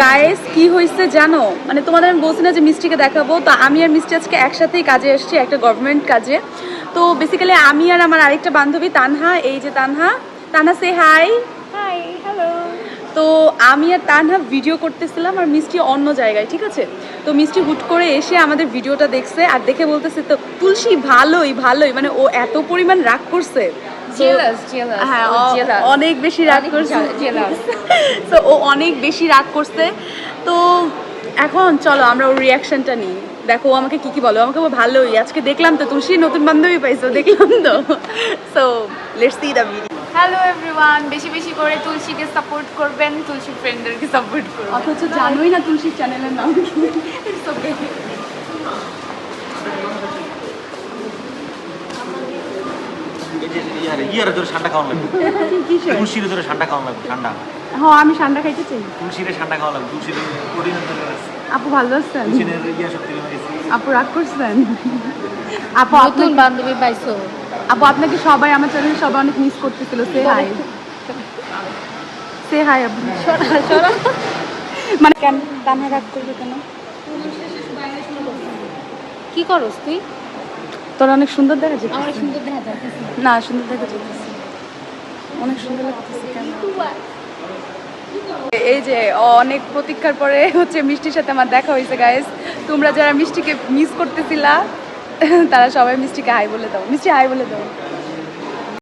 Guys কি হয়েছে জানো, মানে তোমাদের আমি বলছি না যে মিষ্টিকে দেখাবো, তো আমি আর মিষ্টি আজকে একসাথেই কাজে এসেছি, একটা গভর্নমেন্ট কাজে। তো বেসিক্যালি আমি আর আমার আরেকটা বান্ধবী তানহা, এই যে তানহা, তানহা সে হাই। Hi, hello. তো আমি আর তানহা ভিডিও করতেছিলাম আর মিষ্টি অন্য জায়গায়, ঠিক আছে। তো মিষ্টি হুট করে এসে আমাদের ভিডিওটা দেখছে আর দেখে বলতেছে তো তুলসী ভালোই ভালোই, মানে ও এত পরিমাণ রাগ করছে। জেলাস হ্যাঁ, অনেক বেশি রাগ করছে। জেলাস। তো ও অনেক বেশি রাগ করছে। তো এখন চলো আমরা ওর রিয়াকশনটা নিই। দেখো ও আমাকে কি কি বলো, আমাকে ও ভালোই, আজকে দেখলাম তো তুলসী নতুন বান্ধবী পাইছো, দেখলাম তো। So let's see the video. Hello everyone, বেশি বেশি করে তুলসীকে সাপোর্ট করবেন, তুলসী ফ্রেন্ডদেরকে সাপোর্ট করবেন। অথচ জানোই না তুলসীর চ্যানেলের নাম কি। It's okay. ইয়ারে ধরে ঠান্ডা খাওয়ান লাগবে, তুলসীর ধরে ঠান্ডা খাওয়ান লাগবে, ঠান্ডা। হ্যাঁ আমি ঠান্ডা খাইতে চাই। তুলসীরে ঠান্ডা খাওয়া লাগবে, তুলসীর প্রোটিনের ধরে আছে, আপু ভালো আছেন? তুলসীর ইয়া শক্তি কমে গেছে। আপু রাগ করছেন? আপু নতুন আপনার বান্ধবী পাইছো? আপু আপনাকে সবাই আমার চ্যানেলে সবাই অনেক মিস করতেছিল। সে হাই, সে হাই আপু। সরা মানে কেন তানহা রাগ করবে কেন? কি করস তুই? তোর অনেক সুন্দর দেখা যাচ্ছে। আমার সুন্দর দেখা যাচ্ছে না সুন্দর দেখা যাচ্ছে, অনেক সুন্দর লাগতেছে। কেন? এই যে অনেক প্রতীক্ষার পরে হচ্ছে মিষ্টির সাথে আমার দেখা হয়েছে গাইস। তোমরা যারা মিষ্টিকে মিস করতেছিলা তারা সবাই মিষ্টিকে হাই বলে দাও। মিষ্টি হাই বলে দাও।